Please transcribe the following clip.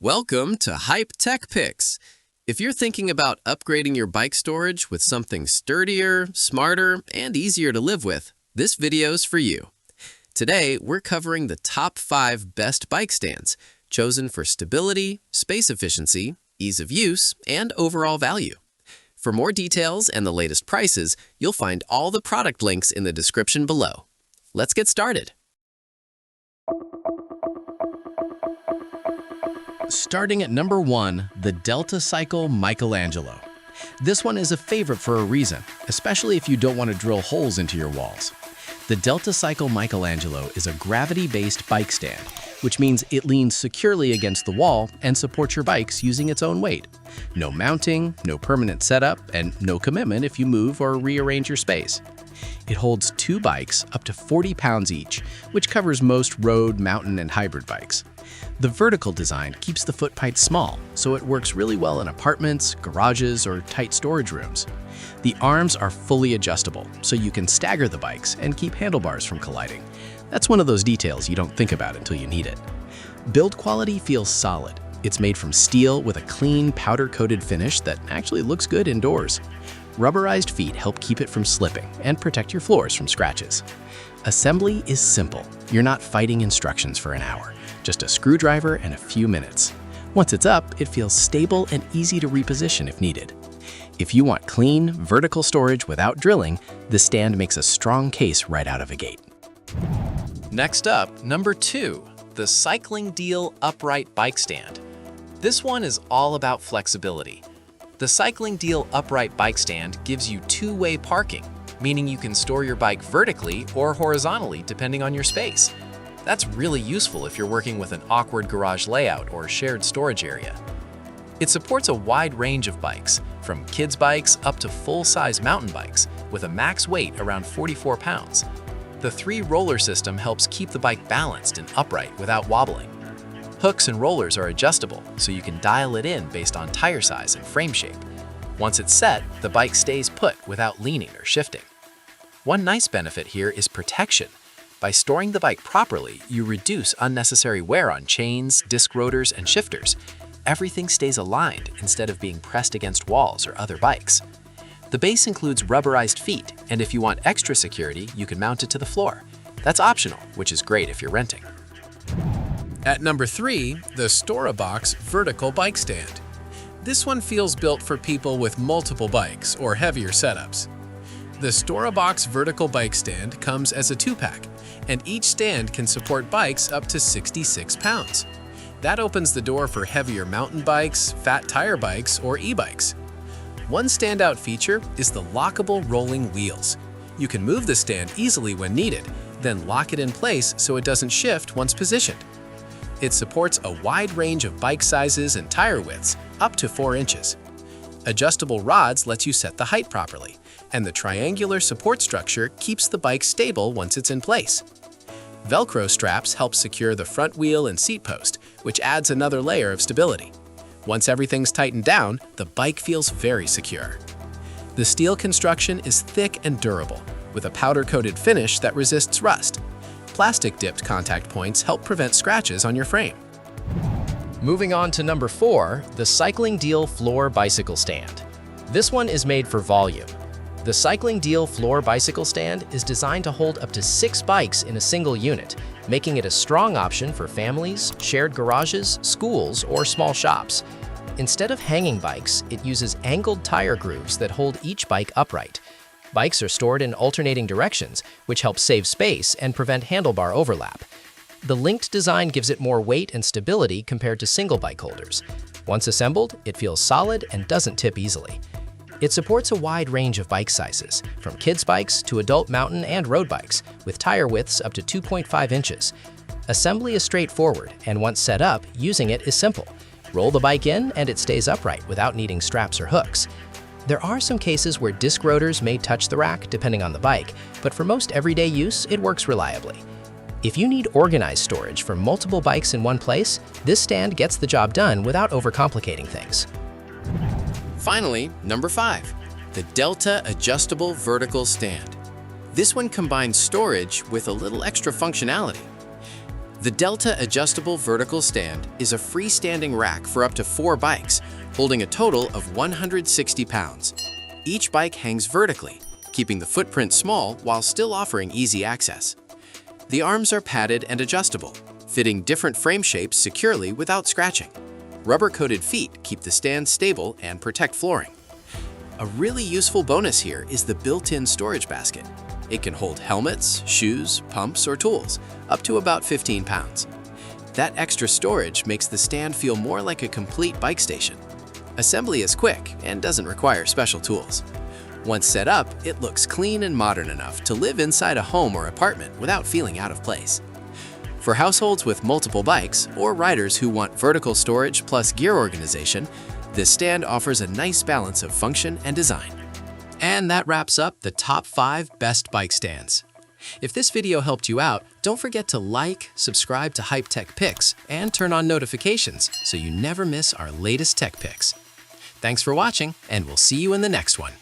Welcome to Hype Tech Picks. If you're thinking about upgrading your bike storage with something sturdier, smarter, and easier to live with, this video's for you. Today, we're covering the top 5 best bike stands, chosen for stability, space efficiency, ease of use, and overall value. For more details and the latest prices, you'll find all the product links in the description below. Let's get started. Starting at number 1, the Delta Cycle Michelangelo. This one is a favorite for a reason, especially if you don't want to drill holes into your walls. The Delta Cycle Michelangelo is a gravity-based bike stand, which means it leans securely against the wall and supports your bikes using its own weight. No mounting, no permanent setup, and no commitment if you move or rearrange your space. It holds 2 bikes up to 40 pounds each, which covers most road, mountain, and hybrid bikes. The vertical design keeps the footpipe small, so it works really well in apartments, garages, or tight storage rooms. The arms are fully adjustable, so you can stagger the bikes and keep handlebars from colliding. That's one of those details you don't think about until you need it. Build quality feels solid. It's made from steel with a clean, powder-coated finish that actually looks good indoors. Rubberized feet help keep it from slipping and protect your floors from scratches. Assembly is simple. You're not fighting instructions for an hour. Just a screwdriver and a few minutes. Once it's up, it feels stable and easy to reposition if needed. If you want clean, vertical storage without drilling, the stand makes a strong case right out of a gate. Next up, number 2, the CyclingDeal Upright Bike Stand. This one is all about flexibility. The CyclingDeal Upright Bike Stand gives you two-way parking, meaning you can store your bike vertically or horizontally depending on your space. That's really useful if you're working with an awkward garage layout or shared storage area. It supports a wide range of bikes, from kids' bikes up to full-size mountain bikes, with a max weight around 44 pounds. The 3-roller system helps keep the bike balanced and upright without wobbling. Hooks and rollers are adjustable, so you can dial it in based on tire size and frame shape. Once it's set, the bike stays put without leaning or shifting. One nice benefit here is protection. By storing the bike properly, you reduce unnecessary wear on chains, disc rotors, and shifters. Everything stays aligned instead of being pressed against walls or other bikes. The base includes rubberized feet, and if you want extra security, you can mount it to the floor. That's optional, which is great if you're renting. At number 3, the Storabox Vertical Bike Stand. This one feels built for people with multiple bikes or heavier setups. The Storabox Vertical Bike Stand comes as a 2-pack, and each stand can support bikes up to 66 pounds. That opens the door for heavier mountain bikes, fat tire bikes, or e-bikes. One standout feature is the lockable rolling wheels. You can move the stand easily when needed, then lock it in place so it doesn't shift once positioned. It supports a wide range of bike sizes and tire widths, up to 4 inches. Adjustable rods lets you set the height properly, and the triangular support structure keeps the bike stable once it's in place. Velcro straps help secure the front wheel and seat post, which adds another layer of stability. Once everything's tightened down, the bike feels very secure. The steel construction is thick and durable, with a powder-coated finish that resists rust. Plastic-dipped contact points help prevent scratches on your frame. Moving on to number 4, the CyclingDeal Floor Bicycle Stand. This one is made for volume. The CyclingDeal Floor Bicycle Stand is designed to hold up to 6 bikes in a single unit, making it a strong option for families, shared garages, schools, or small shops. Instead of hanging bikes, it uses angled tire grooves that hold each bike upright. Bikes are stored in alternating directions, which helps save space and prevent handlebar overlap. The linked design gives it more weight and stability compared to single bike holders. Once assembled, it feels solid and doesn't tip easily. It supports a wide range of bike sizes, from kids' bikes to adult mountain and road bikes, with tire widths up to 2.5 inches. Assembly is straightforward, and once set up, using it is simple. Roll the bike in and it stays upright without needing straps or hooks. There are some cases where disc rotors may touch the rack depending on the bike, but for most everyday use, it works reliably. If you need organized storage for multiple bikes in one place, this stand gets the job done without overcomplicating things. Finally, number 5, the Delta Adjustable Vertical Stand. This one combines storage with a little extra functionality. The Delta Adjustable Vertical Stand is a freestanding rack for up to 4 bikes, holding a total of 160 pounds. Each bike hangs vertically, keeping the footprint small while still offering easy access. The arms are padded and adjustable, fitting different frame shapes securely without scratching. Rubber-coated feet keep the stand stable and protect flooring. A really useful bonus here is the built-in storage basket. It can hold helmets, shoes, pumps, or tools, up to about 15 pounds. That extra storage makes the stand feel more like a complete bike station. Assembly is quick and doesn't require special tools. Once set up, it looks clean and modern enough to live inside a home or apartment without feeling out of place. For households with multiple bikes or riders who want vertical storage plus gear organization, this stand offers a nice balance of function and design. And that wraps up the top 5 best bike stands. If this video helped you out, don't forget to like, subscribe to Hype Tech Picks, and turn on notifications so you never miss our latest tech picks. Thanks for watching, and we'll see you in the next one.